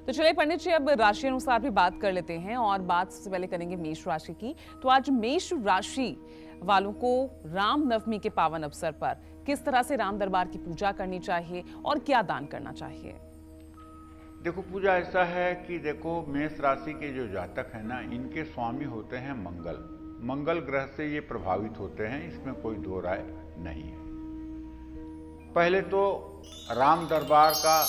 तो चलिए पंडित जी, अब राशि अनुसार भी बात कर लेते हैं और बात सबसे पहले करेंगे मेष राशि की। तो आज मेष राशि वालों को राम नवमी के पावन अवसर पर किस तरह से राम दरबार की पूजा करनी चाहिए और क्या दान करना चाहिए? देखो, पूजा ऐसा है कि देखो, मेष राशि के जो जातक हैं ना, इनके स्वामी होते हैं मंगल। मंगल ग्रह से ये प्रभावित होते हैं, इसमें कोई दो राय नहीं है। पहले तो राम दरबार का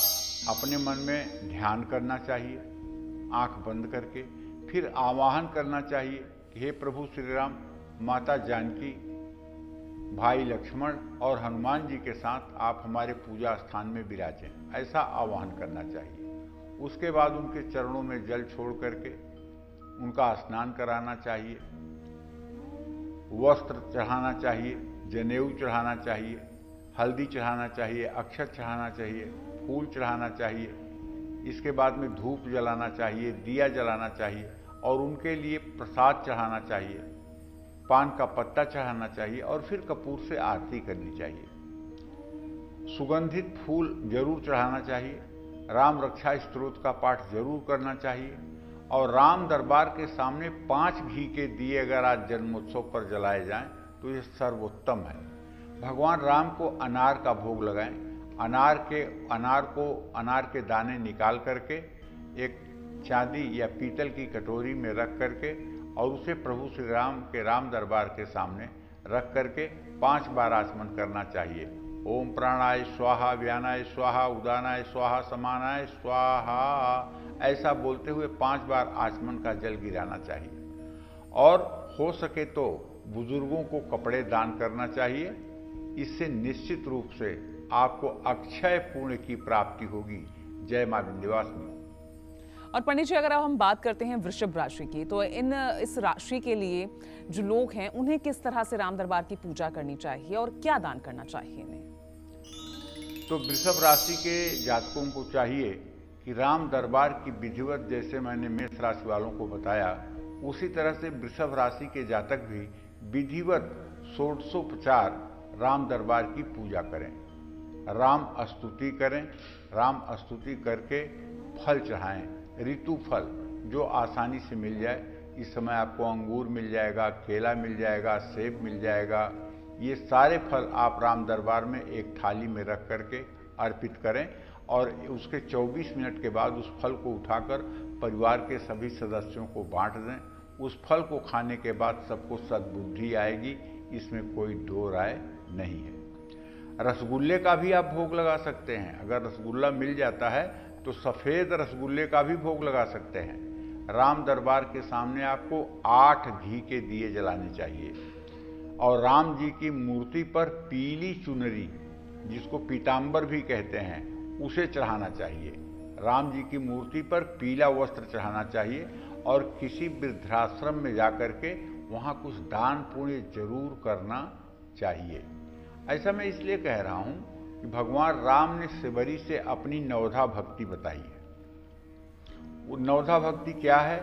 अपने मन में ध्यान करना चाहिए, आंख बंद करके। फिर आवाहन करना चाहिए कि हे प्रभु श्री राम, माता जानकी, भाई लक्ष्मण और हनुमान जी के साथ आप हमारे पूजा स्थान में विराजें, ऐसा आवाहन करना चाहिए। उसके बाद उनके चरणों में जल छोड़ करके उनका स्नान कराना चाहिए, वस्त्र चढ़ाना चाहिए, जनेऊ चढ़ाना चाहिए, हल्दी चढ़ाना चाहिए, अक्षत चढ़ाना चाहिए, फूल चढ़ाना चाहिए। इसके बाद में धूप जलाना चाहिए, दिया जलाना चाहिए और उनके लिए प्रसाद चढ़ाना चाहिए, पान का पत्ता चढ़ाना चाहिए और फिर कपूर से आरती करनी चाहिए। सुगंधित फूल जरूर चढ़ाना चाहिए, राम रक्षा स्तोत्र का पाठ जरूर करना चाहिए और राम दरबार के सामने 5 घी के दिए अगर आज जन्मोत्सव पर जलाए जाएं तो ये सर्वोत्तम है। भगवान राम को अनार का भोग लगाएं, अनार के दाने निकाल करके एक चांदी या पीतल की कटोरी में रख करके और उसे प्रभु श्री राम के राम दरबार के सामने रख करके 5 बार आचमन करना चाहिए। ओम प्राणाय स्वाहा, व्यानाय स्वाहा, उदानाय स्वाहा, समानाय स्वाहा, ऐसा बोलते हुए 5 बार आचमन का जल गिराना चाहिए। और हो सके तो बुजुर्गों को कपड़े दान करना चाहिए। इससे निश्चित रूप से आपको अक्षय पुण्य की प्राप्ति होगी। जय मां विंध्यवासिनी। और पंडित जी, अगर अब हम बात करते हैं वृषभ राशि की, तो इस राशि के लिए जो लोग हैं उन्हें किस तरह से राम दरबार की पूजा करनी चाहिए और क्या दान करना चाहिए इन्हें? तो वृषभ राशि के जातकों को चाहिए कि राम दरबार की विधिवत, जैसे मैंने मेष राशि वालों को बताया, उसी तरह से वृषभ राशि के जातक भी विधिवत षोडशोपचार राम दरबार की पूजा करें, राम स्तुति करें, राम स्तुति करके फल चढ़ाएं, ऋतु फल जो आसानी से मिल जाए। इस समय आपको अंगूर मिल जाएगा, केला मिल जाएगा, सेब मिल जाएगा। ये सारे फल आप राम दरबार में एक थाली में रख करके अर्पित करें और उसके 24 मिनट के बाद उस फल को उठाकर परिवार के सभी सदस्यों को बांट दें। उस फल को खाने के बाद सबको सद्बुद्धि आएगी, इसमें कोई दो राय नहीं है। रसगुल्ले का भी आप भोग लगा सकते हैं। अगर रसगुल्ला मिल जाता है तो सफ़ेद रसगुल्ले का भी भोग लगा सकते हैं। राम दरबार के सामने आपको 8 घी के दिए जलाने चाहिए और राम जी की मूर्ति पर पीली चुनरी, जिसको पीताम्बर भी कहते हैं, उसे चढ़ाना चाहिए। राम जी की मूर्ति पर पीला वस्त्र चढ़ाना चाहिए और किसी वृद्धाश्रम में जाकर के वहाँ कुछ दान पुण्य जरूर करना चाहिए। ऐसा मैं इसलिए कह रहा हूँ कि भगवान राम ने शबरी से अपनी नवधा भक्ति बताई है। वो नवधा भक्ति क्या है?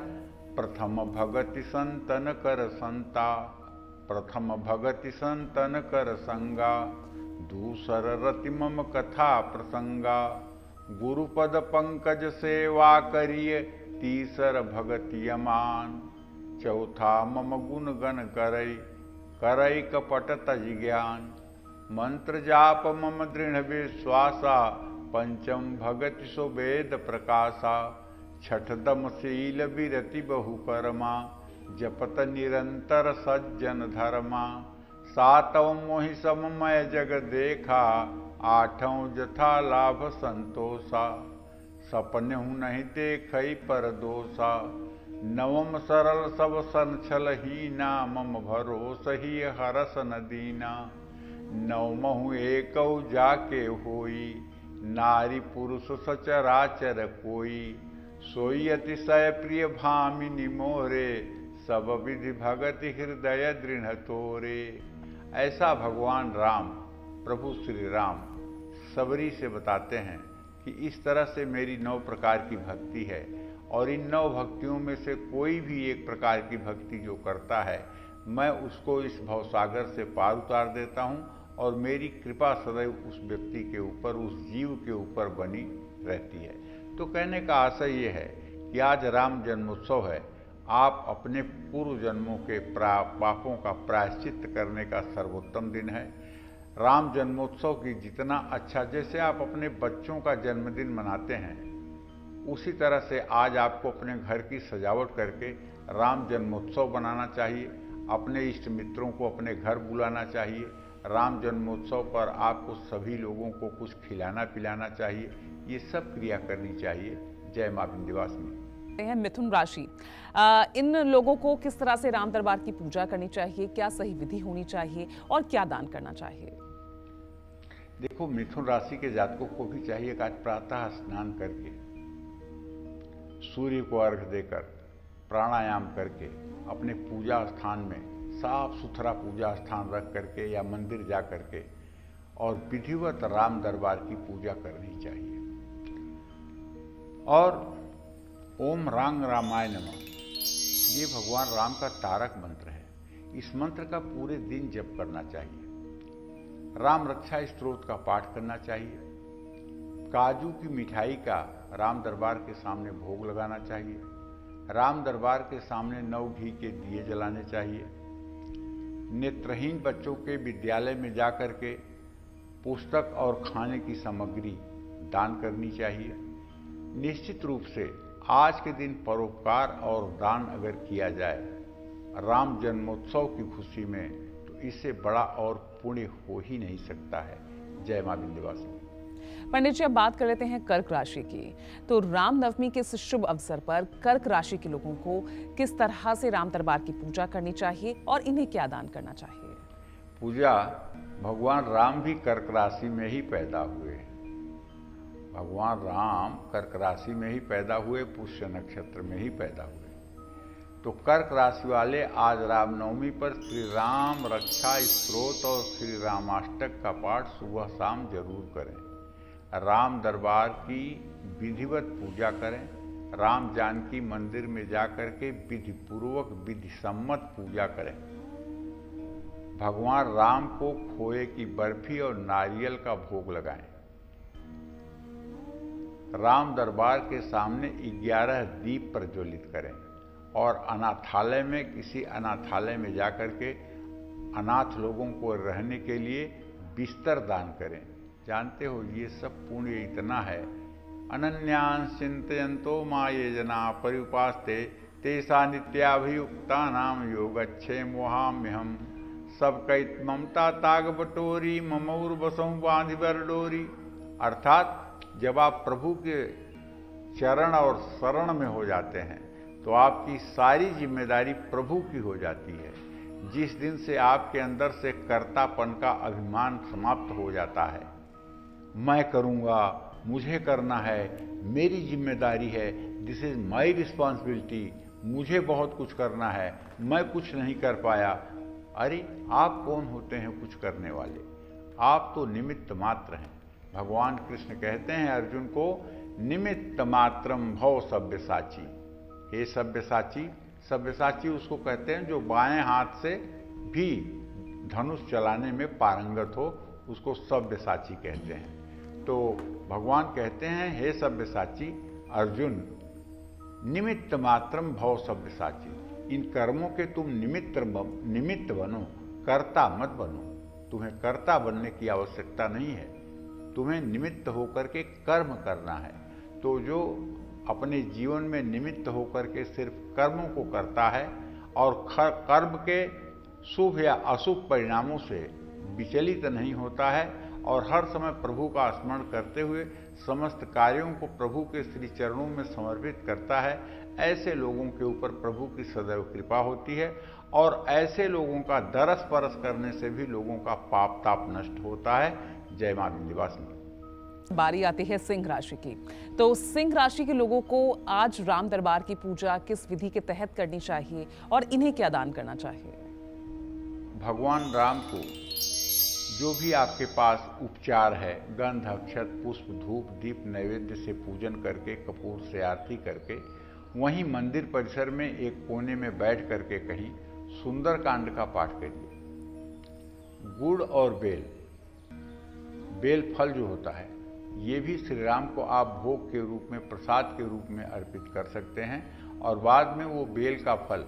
प्रथम भगति संतन कर संता, प्रथम भगति संतन कर संगा, दूसर रति मम कथा प्रसंगा, गुरुपद पंकज सेवा करिए, तीसर भगति अमान, चौथा मम गुण गण करई, करई कपट तज ज्ञान, मंत्र जाप मम दृढ़ विश्वासा, पंचम भगति सो वेद प्रकाशा, छठ दम शील विरति बहुकर्मा, जपत निरंतर सज्जन धर्मा, सातव मोहि सममय जग देखा, आठों जथा लाभ संतोषा, सपने नहीं देखई पर दोषा, नवम सरल सब सन छल हीना, मम भरोस ही हरस न दीना, नवमहु एकौ जाके होई, नारी पुरुष सचराचर कोई, सोई अतिशय प्रिय भामिनी मोरे, सब विधि भगति हृदय दृढ़ तोरे। ऐसा भगवान राम, प्रभु श्री राम शबरी से बताते हैं कि इस तरह से मेरी 9 प्रकार की भक्ति है और इन 9 भक्तियों में से कोई भी एक प्रकार की भक्ति जो करता है, मैं उसको इस भवसागर से पार उतार देता हूँ और मेरी कृपा सदैव उस व्यक्ति के ऊपर, उस जीव के ऊपर बनी रहती है। तो कहने का आशय ये है कि आज राम जन्मोत्सव है, आप अपने पूर्व जन्मों के पापों का प्रायश्चित करने का सर्वोत्तम दिन है। राम जन्मोत्सव की जितना अच्छा, जैसे आप अपने बच्चों का जन्मदिन मनाते हैं, उसी तरह से आज आपको अपने घर की सजावट करके राम जन्मोत्सव बनाना चाहिए। अपने इष्ट मित्रों को अपने घर बुलाना चाहिए। राम जन्मोत्सव पर आपको सभी लोगों को कुछ खिलाना पिलाना चाहिए। ये सब क्रिया करनी चाहिए। जय मां विंध्यवासिनी। हैं मिथुन राशि, इन लोगों को किस तरह से राम दरबार की पूजा करनी चाहिए, क्या सही विधि होनी चाहिए और क्या दान करना चाहिए? देखो, मिथुन राशि के जातकों को भी चाहिए कि आज प्रातः स्नान करके, सूर्य को अर्घ्य देकर, प्राणायाम करके अपने पूजा स्थान में साफ सुथरा पूजा स्थान रख करके या मंदिर जा करके और विधिवत राम दरबार की पूजा करनी चाहिए। और ओम रांग रामाय नमः, ये भगवान राम का तारक मंत्र है। इस मंत्र का पूरे दिन जप करना चाहिए। राम रक्षा स्तोत्र का पाठ करना चाहिए। काजू की मिठाई का राम दरबार के सामने भोग लगाना चाहिए। राम दरबार के सामने 9 घी के दिए जलाने चाहिए। नेत्रहीन बच्चों के विद्यालय में जाकर के पुस्तक और खाने की सामग्री दान करनी चाहिए। निश्चित रूप से आज के दिन परोपकार और दान अगर किया जाए राम जन्मोत्सव की खुशी में, तो इससे बड़ा और पुण्य हो ही नहीं सकता है। जय मां विंध्यवासिनी। पंडित जी, अब बात कर लेते हैं कर्क राशि की। तो रामनवमी के इस शुभ अवसर पर कर्क राशि के लोगों को किस तरह से राम दरबार की पूजा करनी चाहिए और इन्हें क्या दान करना चाहिए? पूजा, भगवान राम भी कर्क राशि में ही पैदा हुए। भगवान राम कर्क राशि में ही पैदा हुए, पुष्य नक्षत्र में ही पैदा हुए। तो कर्क राशि वाले आज रामनवमी पर श्री राम रक्षा स्तोत्र और श्री रामाष्टक का पाठ सुबह शाम जरूर करें। राम दरबार की विधिवत पूजा करें। राम जानकी मंदिर में जाकर के विधि पूर्वक विधि सम्मत पूजा करें। भगवान राम को खोए की बर्फी और नारियल का भोग लगाएं। राम दरबार के सामने 11 दीप प्रज्वलित करें और अनाथालय में, किसी अनाथालय में जाकर के अनाथ लोगों को रहने के लिए बिस्तर दान करें। जानते हो, ये सब पुण्य इतना है। अनन्यान् चिन्तयन्तो मां ये जना पर्युपास्ते तेषा नित्याभियुक्ता नाम योगक्षेम वहाम्यहम्। सबकैत ममता ताग बटोरी ममौर बसों बांधि बर डोरी। अर्थात जब आप प्रभु के चरण और शरण में हो जाते हैं तो आपकी सारी जिम्मेदारी प्रभु की हो जाती है। जिस दिन से आपके अंदर से कर्तापन का अभिमान समाप्त हो जाता है, मैं करूँगा, मुझे करना है, मेरी जिम्मेदारी है, दिस इज माई रिस्पॉन्सिबिलिटी, मुझे बहुत कुछ करना है, मैं कुछ नहीं कर पाया। अरे, आप कौन होते हैं कुछ करने वाले? आप तो निमित्त मात्र हैं। भगवान कृष्ण कहते हैं अर्जुन को, निमित्त मात्रम भव सव्यसाची। हे सव्यसाची, सव्यसाची उसको कहते हैं जो बाएं हाथ से भी धनुष चलाने में पारंगत हो, उसको सव्यसाची कहते हैं। तो भगवान कहते हैं, हे सव्यसाची अर्जुन, निमित्त मात्रम भव सव्यसाची। इन कर्मों के तुम निमित्त बनो, कर्ता मत बनो। तुम्हें कर्ता बनने की आवश्यकता नहीं है, तुम्हें निमित्त होकर के कर्म करना है। तो जो अपने जीवन में निमित्त होकर के सिर्फ कर्मों को करता है और कर्म के शुभ या अशुभ परिणामों से विचलित नहीं होता है और हर समय प्रभु का स्मरण करते हुए समस्त कार्यों को प्रभु के श्री चरणों में समर्पित करता है, ऐसे लोगों के ऊपर प्रभु की सदैव कृपा होती है और ऐसे लोगों का दरस परस करने से भी लोगों का पाप ताप नष्ट होता है। जय मां विंध्यवासिनी। बारी आती है सिंह राशि की। तो सिंह राशि के लोगों को आज राम दरबार की पूजा किस विधि के तहत करनी चाहिए और इन्हें क्या दान करना चाहिए? भगवान राम को जो भी आपके पास उपचार है, गंध अक्षत पुष्प धूप दीप नैवेद्य से पूजन करके, कपूर से आरती करके, वहीं मंदिर परिसर में एक कोने में बैठ करके कहीं सुंदरकांड का पाठ करिए। गुड़ और बेल फल जो होता है ये भी श्री राम को आप भोग के रूप में, प्रसाद के रूप में अर्पित कर सकते हैं। और बाद में वो बेल का फल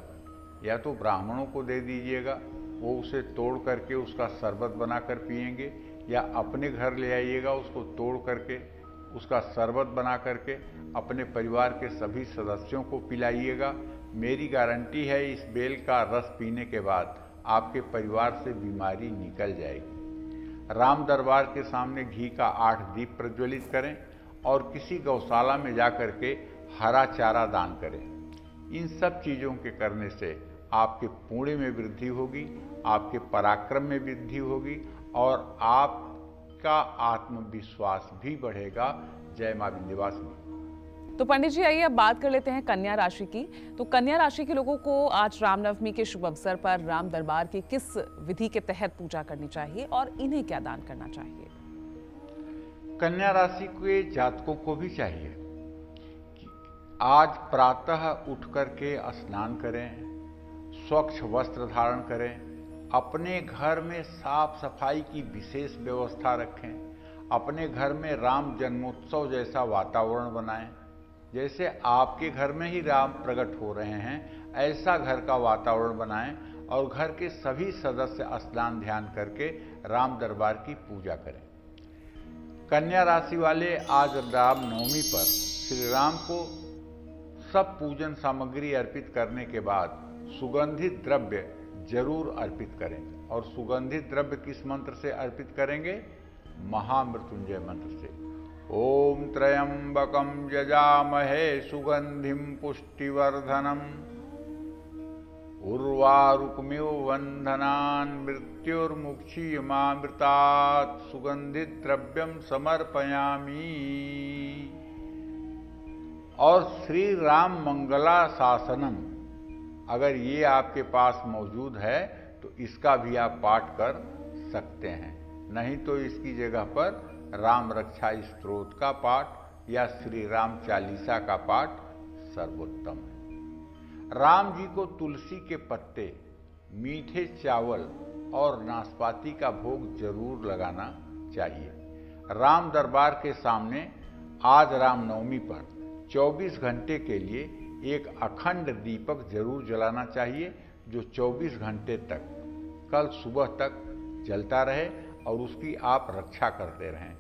या तो ब्राह्मणों को दे दीजिएगा, वो उसे तोड़ करके उसका शरबत बनाकर पिएंगे, या अपने घर ले आइएगा, उसको तोड़ करके उसका शरबत बना करके अपने परिवार के सभी सदस्यों को पिलाइएगा। मेरी गारंटी है इस बेल का रस पीने के बाद आपके परिवार से बीमारी निकल जाएगी। राम दरबार के सामने घी का 8 दीप प्रज्वलित करें और किसी गौशाला में जाकर के हरा चारा दान करें। इन सब चीज़ों के करने से आपके पुण्य में वृद्धि होगी, आपके पराक्रम में वृद्धि होगी और आपका आत्मविश्वास भी बढ़ेगा। जय मां विंध्यवासिनी। तो पंडित जी आइए अब बात कर लेते हैं कन्या राशि की। तो कन्या राशि के लोगों को आज रामनवमी के शुभ अवसर पर राम दरबार की किस विधि के तहत पूजा करनी चाहिए और इन्हें क्या दान करना चाहिए? कन्या राशि के जातकों को भी चाहिए कि आज प्रातः उठ करके स्नान करें, स्वच्छ वस्त्र धारण करें, अपने घर में साफ सफाई की विशेष व्यवस्था रखें, अपने घर में राम जन्मोत्सव जैसा वातावरण बनाएं। जैसे आपके घर में ही राम प्रकट हो रहे हैं, ऐसा घर का वातावरण बनाएं और घर के सभी सदस्य स्नान ध्यान करके राम दरबार की पूजा करें। कन्या राशि वाले आज राम नवमी पर श्री राम को सब पूजन सामग्री अर्पित करने के बाद सुगंधित द्रव्य जरूर अर्पित करें। और सुगंधित द्रव्य किस मंत्र से अर्पित करेंगे? महामृत्युंजय मंत्र से। ओम त्र्यंबकं यजामहे सुगंधिं पुष्टिवर्धनम् उर्वारुकमिव बन्धनान् मृत्युर्मुक्षीयमामृतात् सुगंधित द्रव्यम समर्पयामि। और श्री राम मंगला शासनम अगर ये आपके पास मौजूद है तो इसका भी आप पाठ कर सकते हैं, नहीं तो इसकी जगह पर राम रक्षा स्तोत्र का पाठ या श्री राम चालीसा का पाठ सर्वोत्तम है। राम जी को तुलसी के पत्ते, मीठे चावल और नाशपाती का भोग जरूर लगाना चाहिए। राम दरबार के सामने आज रामनवमी पर 24 घंटे के लिए एक अखंड दीपक जरूर जलाना चाहिए, जो 24 घंटे तक कल सुबह तक जलता रहे और उसकी आप रक्षा करते रहें।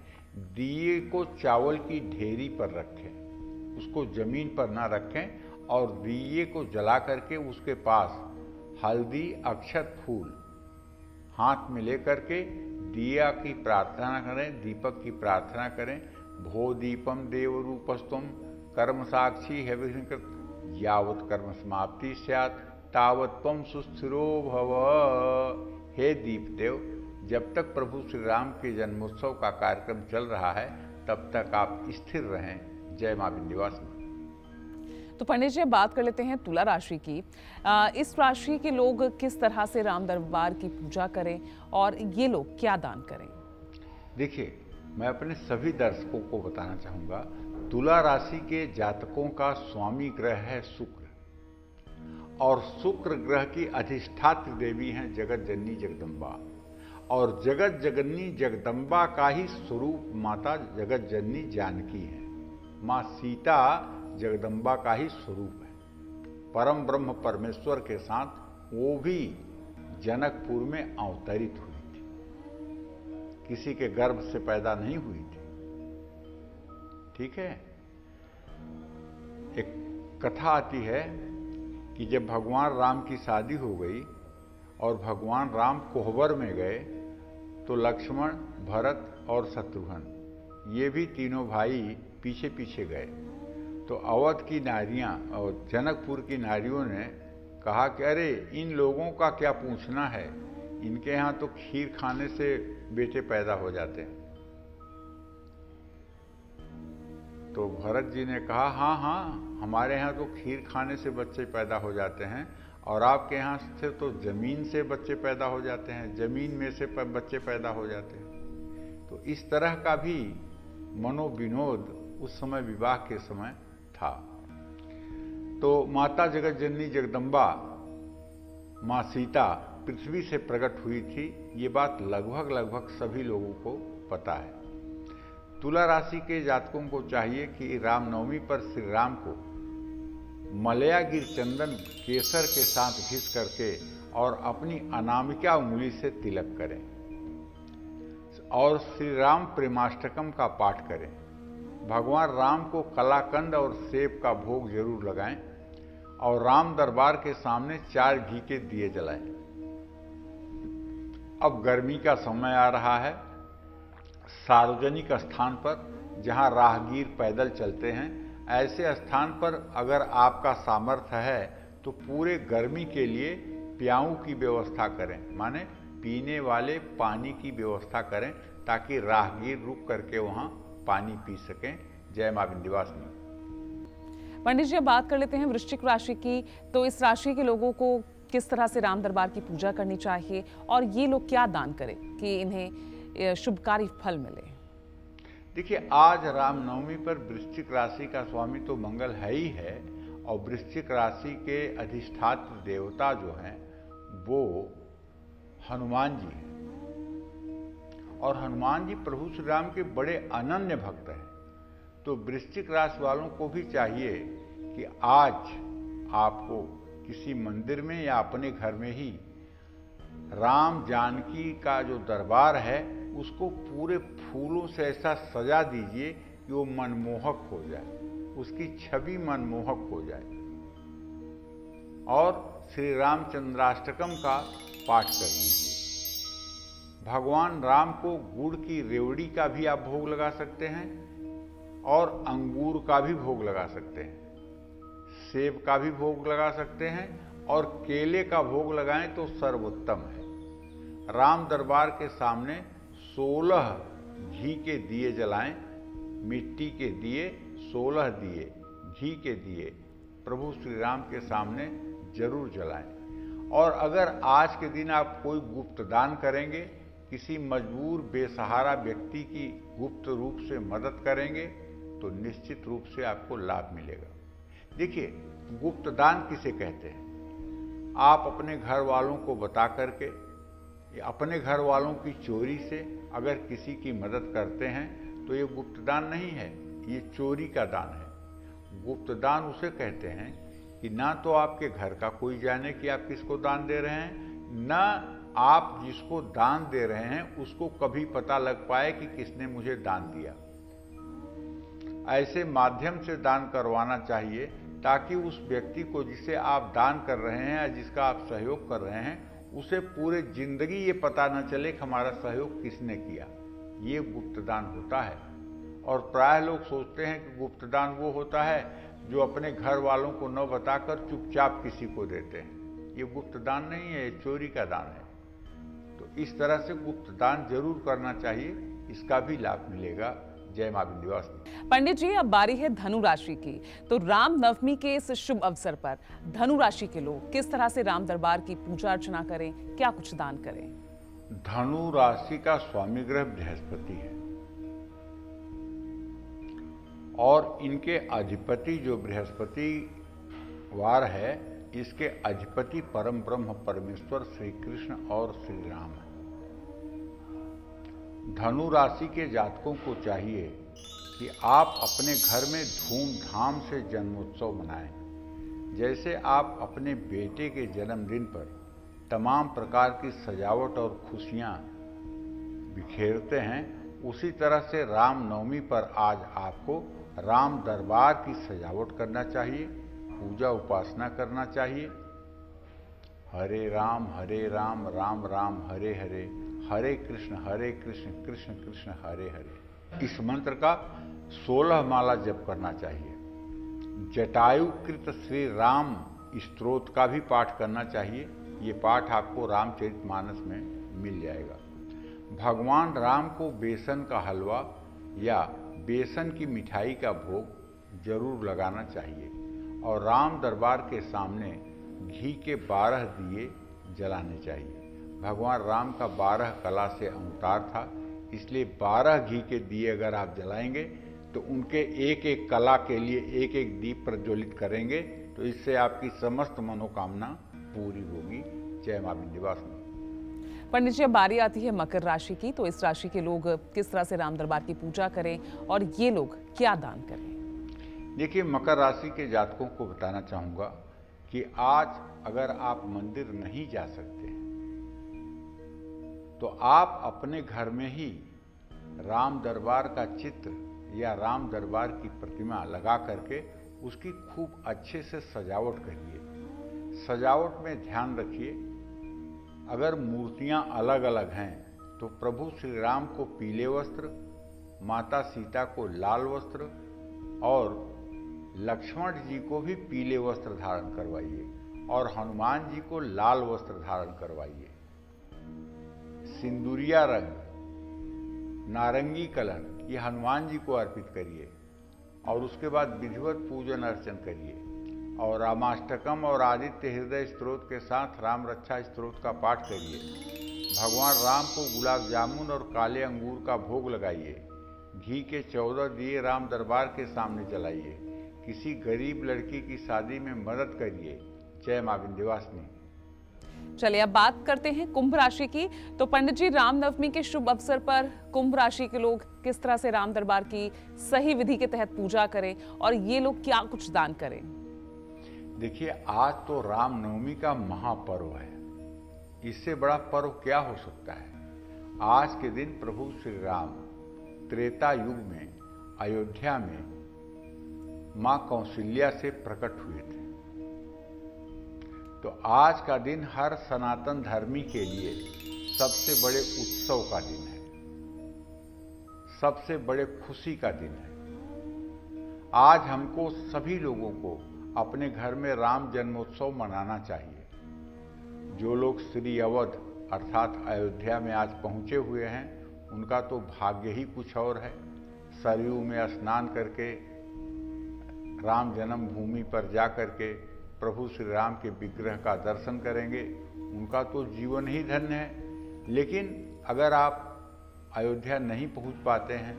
दिए को चावल की ढेरी पर रखें, उसको जमीन पर ना रखें और दिए को जला करके उसके पास हल्दी, अक्षत, फूल हाथ में लेकर के दिया की प्रार्थना करें, दीपक की प्रार्थना करें। भो दीपम देव रूपस्तुम कर्म साक्षी है विघ्नकृत यावत कर्म समाप्ति स्यात् तावत त्वं सुस्थिरो भव। हे दीप देव, जब तक प्रभु श्री राम के जन्मोत्सव का कार्यक्रम चल रहा है तब तक आप स्थिर रहें। जय मां विंध्यवासिनी। तो पंडित जी बात कर लेते हैं तुला राशि की। इस राशि के लोग किस तरह से राम दरबार की पूजा करें और ये लोग क्या दान करें? देखिए, मैं अपने सभी दर्शकों को बताना चाहूंगा, तुला राशि के जातकों का स्वामी ग्रह है शुक्र, और शुक्र ग्रह की अधिष्ठात्री देवी हैं जगत जननी जगदम्बा, और जगत जननी जगदम्बा का ही स्वरूप माता जगत जननी जानकी है। माँ सीता जगदम्बा का ही स्वरूप है। परम ब्रह्म परमेश्वर के साथ वो भी जनकपुर में अवतरित हुई थी, किसी के गर्भ से पैदा नहीं हुई थी। ठीक है। एक कथा आती है कि जब भगवान राम की शादी हो गई और भगवान राम कोहबर में गए तो लक्ष्मण, भरत और शत्रुघ्न ये भी तीनों भाई पीछे पीछे गए। तो अवध की नारियां और जनकपुर की नारियों ने कहा कि अरे इन लोगों का क्या पूछना है, इनके यहाँ तो खीर खाने से बेटे पैदा हो जाते हैं। तो भरत जी ने कहा हाँ हाँ, हमारे यहाँ तो खीर खाने से बच्चे पैदा हो जाते हैं और आपके यहाँ से तो जमीन से बच्चे पैदा हो जाते हैं, जमीन में से बच्चे पैदा हो जाते हैं। तो इस तरह का भी मनोविनोद उस समय विवाह के समय था। तो माता जगत जननी जगदम्बा माँ सीता पृथ्वी से प्रकट हुई थी, ये बात लगभग सभी लोगों को पता है। तुला राशि के जातकों को चाहिए कि रामनवमी पर श्री राम को मलयागिर चंदन केसर के साथ घिस करके और अपनी अनामिका उंगली से तिलक करें और श्री राम प्रेमाष्टकम का पाठ करें। भगवान राम को कलाकंद और सेब का भोग जरूर लगाएं और राम दरबार के सामने 4 घी के दिए जलाएं। अब गर्मी का समय आ रहा है। सार्वजनिक स्थान पर जहां राहगीर पैदल चलते हैं, ऐसे स्थान पर अगर आपका सामर्थ्य है तो पूरे गर्मी के लिए प्याऊ की व्यवस्था करें, माने पीने वाले पानी की व्यवस्था करें ताकि राहगीर रुक करके वहां पानी पी सकें। जय मां विंध्यवासिनी। पंडित जी, अब बात कर लेते हैं वृश्चिक राशि की। तो इस राशि के लोगों को किस तरह से राम दरबार की पूजा करनी चाहिए और ये लोग क्या दान करें कि इन्हें शुभकारी फल मिले? देखिए, आज रामनवमी पर वृश्चिक राशि का स्वामी तो मंगल है ही है और वृश्चिक राशि के अधिष्ठात्र देवता जो हैं वो हनुमान जी हैं और हनुमान जी प्रभु श्री राम के बड़े अनन्य भक्त हैं। तो वृश्चिक राशि वालों को भी चाहिए कि आज आपको किसी मंदिर में या अपने घर में ही राम जानकी का जो दरबार है उसको पूरे फूलों से ऐसा सजा दीजिए कि वो मनमोहक हो जाए, उसकी छवि मनमोहक हो जाए और श्री रामचंद्राष्टकम का पाठ कर लीजिए। भगवान राम को गुड़ की रेवड़ी का भी आप भोग लगा सकते हैं और अंगूर का भी भोग लगा सकते हैं, सेब का भी भोग लगा सकते हैं और केले का भोग लगाएं तो सर्वोत्तम है। राम दरबार के सामने 16 घी के दिए जलाएं, मिट्टी के दिए 16 दिए, घी के दिए प्रभु श्री राम के सामने जरूर जलाएं। और अगर आज के दिन आप कोई गुप्त दान करेंगे, किसी मजबूर बेसहारा व्यक्ति की गुप्त रूप से मदद करेंगे तो निश्चित रूप से आपको लाभ मिलेगा। देखिए, गुप्त दान किसे कहते हैं? आप अपने घर वालों को बता करके या अपने घर वालों की चोरी से अगर किसी की मदद करते हैं तो ये गुप्त दान नहीं है, ये चोरी का दान है। गुप्त दान उसे कहते हैं कि ना तो आपके घर का कोई जाने कि आप किसको दान दे रहे हैं, ना आप जिसको दान दे रहे हैं उसको कभी पता लग पाए कि किसने मुझे दान दिया। ऐसे माध्यम से दान करवाना चाहिए ताकि उस व्यक्ति को जिसे आप दान कर रहे हैं या जिसका आप सहयोग कर रहे हैं उसे पूरे जिंदगी ये पता न चले कि हमारा सहयोग किसने किया। ये गुप्त दान होता है और प्राय लोग सोचते हैं कि गुप्त दान वो होता है जो अपने घर वालों को न बताकर चुपचाप किसी को देते हैं। ये गुप्त दान नहीं है, ये चोरी का दान है। तो इस तरह से गुप्त दान जरूर करना चाहिए, इसका भी लाभ मिलेगा। जय मां विंध्यवासिनी। पंडित जी, अब बारी है धनु राशि की। तो राम नवमी के इस शुभ अवसर पर धनु राशि के लोग किस तरह से राम दरबार की पूजा अर्चना करें, क्या कुछ दान करें? धनु राशि का स्वामी ग्रह बृहस्पति है और इनके अधिपति जो बृहस्पति वार है, इसके अधिपति परम ब्रह्म परमेश्वर श्री कृष्ण और श्री राम है। धनु राशि के जातकों को चाहिए कि आप अपने घर में धूमधाम से जन्मोत्सव मनाएं। जैसे आप अपने बेटे के जन्मदिन पर तमाम प्रकार की सजावट और खुशियां बिखेरते हैं, उसी तरह से रामनवमी पर आज आपको राम दरबार की सजावट करना चाहिए, पूजा उपासना करना चाहिए। हरे राम राम राम हरे हरे, हरे कृष्ण कृष्ण कृष्ण हरे हरे। इस मंत्र का 16 माला जप करना चाहिए। जटायुकृत श्री राम स्तोत्र का भी पाठ करना चाहिए। ये पाठ आपको रामचरितमानस में मिल जाएगा। भगवान राम को बेसन का हलवा या बेसन की मिठाई का भोग जरूर लगाना चाहिए और राम दरबार के सामने घी के 12 दिए जलाने चाहिए। भगवान राम का 12 कला से अवतार था, इसलिए 12 घी के दिए अगर आप जलाएंगे तो उनके एक एक कला के लिए एक एक दीप प्रज्वलित करेंगे तो इससे आपकी समस्त मनोकामना पूरी होगी। जय मां विंध्यवासिनी। पंडित जी, अब बारी आती है मकर राशि की। तो इस राशि के लोग किस तरह से राम दरबार की पूजा करें और ये लोग क्या दान करें? देखिए, मकर राशि के जातकों को बताना चाहूंगा कि आज अगर आप मंदिर नहीं जा सकते तो आप अपने घर में ही राम दरबार का चित्र या राम दरबार की प्रतिमा लगा करके उसकी खूब अच्छे से सजावट करिए। सजावट में ध्यान रखिए, अगर मूर्तियां अलग अलग हैं तो प्रभु श्री राम को पीले वस्त्र, माता सीता को लाल वस्त्र और लक्ष्मण जी को भी पीले वस्त्र धारण करवाइए और हनुमान जी को लाल वस्त्र धारण करवाइए। सिंदूरिया रंग, नारंगी कलर ये हनुमान जी को अर्पित करिए और उसके बाद विधिवत पूजन अर्चन करिए और रामाष्टकम और आदित्य हृदय स्तोत्र के साथ राम रक्षा स्तोत्र का पाठ करिए। भगवान राम को गुलाब जामुन और काले अंगूर का भोग लगाइए। घी के 14 दिए राम दरबार के सामने जलाइए। किसी गरीब लड़की की शादी में मदद करिए। जय मां विंध्यवासिनी। चलिए, अब बात करते हैं कुंभ राशि की। तो पंडित जी, रामनवमी के शुभ अवसर पर कुंभ राशि के लोग किस तरह से राम दरबार की सही विधि के तहत पूजा करें और ये लोग क्या कुछ दान करें? देखिए, आज तो रामनवमी का महापर्व है। इससे बड़ा पर्व क्या हो सकता है। आज के दिन प्रभु श्री राम त्रेता युग में अयोध्या में मां कौशल्या से प्रकट हुए थे। तो आज का दिन हर सनातन धर्मी के लिए सबसे बड़े उत्सव का दिन है, सबसे बड़े खुशी का दिन है। आज हमको सभी लोगों को अपने घर में राम जन्मोत्सव मनाना चाहिए। जो लोग श्री अवध अर्थात अयोध्या में आज पहुंचे हुए हैं उनका तो भाग्य ही कुछ और है। सरयू में स्नान करके राम जन्मभूमि पर जा करके प्रभु श्री राम के विग्रह का दर्शन करेंगे, उनका तो जीवन ही धन्य है। लेकिन अगर आप अयोध्या नहीं पहुंच पाते हैं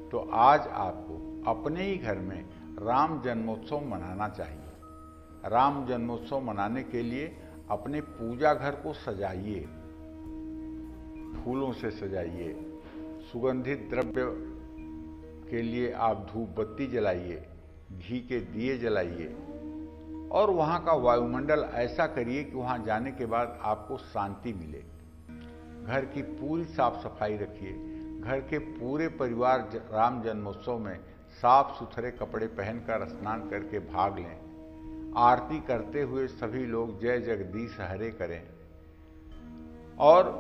तो आज आपको अपने ही घर में राम जन्मोत्सव मनाना चाहिए। राम जन्मोत्सव मनाने के लिए अपने पूजा घर को सजाइए, फूलों से सजाइए, सुगंधित द्रव्य के लिए आप धूप बत्ती जलाइए, घी के दिए जलाइए और वहाँ का वायुमंडल ऐसा करिए कि वहाँ जाने के बाद आपको शांति मिले। घर की पूरी साफ सफाई रखिए। घर के पूरे परिवार राम जन्मोत्सव में साफ सुथरे कपड़े पहनकर स्नान करके भाग लें। आरती करते हुए सभी लोग जय जगदीश हरे करें और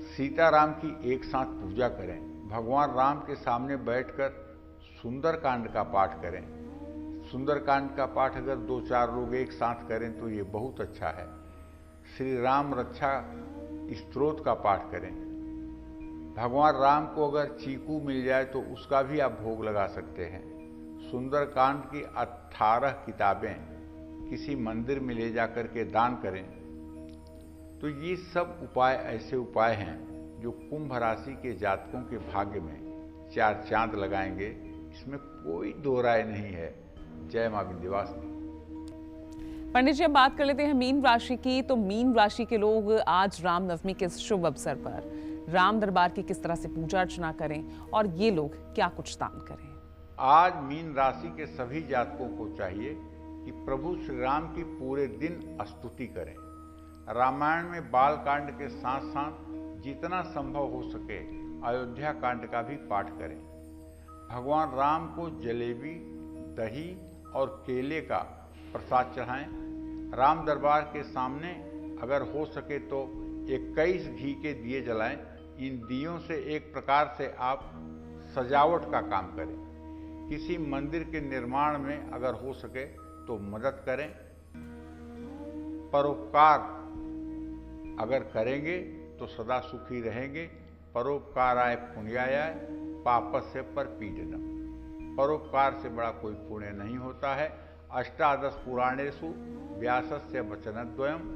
सीताराम की एक साथ पूजा करें। भगवान राम के सामने बैठकर सुंदरकांड का पाठ करें। सुंदरकांड का पाठ अगर 2-4 लोग एक साथ करें तो ये बहुत अच्छा है। श्री राम रक्षा स्तोत्र का पाठ करें। भगवान राम को अगर चीकू मिल जाए तो उसका भी आप भोग लगा सकते हैं। सुंदरकांड की 18 किताबें किसी मंदिर में ले जाकर के दान करें। तो ये सब उपाय ऐसे उपाय हैं जो कुंभ राशि के जातकों के भाग्य में 4 चांद लगाएंगे, इसमें कोई दो राय नहीं है। जय मां विंध्यवासिनी। पंडित जी, अब बात कर लेते हैं मीन राशि की। तो मीन राशि के लोग आज रामनवमी के शुभ अवसर पर राम दरबार की किस तरह से पूजा अर्चना करें और ये लोग क्या कुछ दान करें? आज मीन राशि के सभी जातकों को चाहिए कि प्रभु श्री राम की पूरे दिन स्तुति करें। रामायण में बाल कांड के साथ साथ जितना संभव हो सके अयोध्या कांड का भी पाठ करें। भगवान राम को जलेबी, दही और केले का प्रसाद चढ़ाएं। राम दरबार के सामने अगर हो सके तो 21 घी के दिए जलाएं। इन दियों से एक प्रकार से आप सजावट का काम करें। किसी मंदिर के निर्माण में अगर हो सके तो मदद करें। परोपकार अगर करेंगे तो सदा सुखी रहेंगे। परोपकाराय पुण्याय पापस्य परपीडनम। परोपकार से बड़ा कोई पुण्य नहीं होता है। 18 पुराणेषु व्यासस्य वचनद्वयम्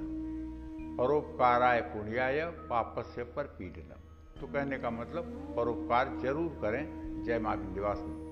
परोपकाराय पुण्याय पापस्य परपीडनम। तो कहने का मतलब परोपकार जरूर करें। जय मां विंध्यवासिनी।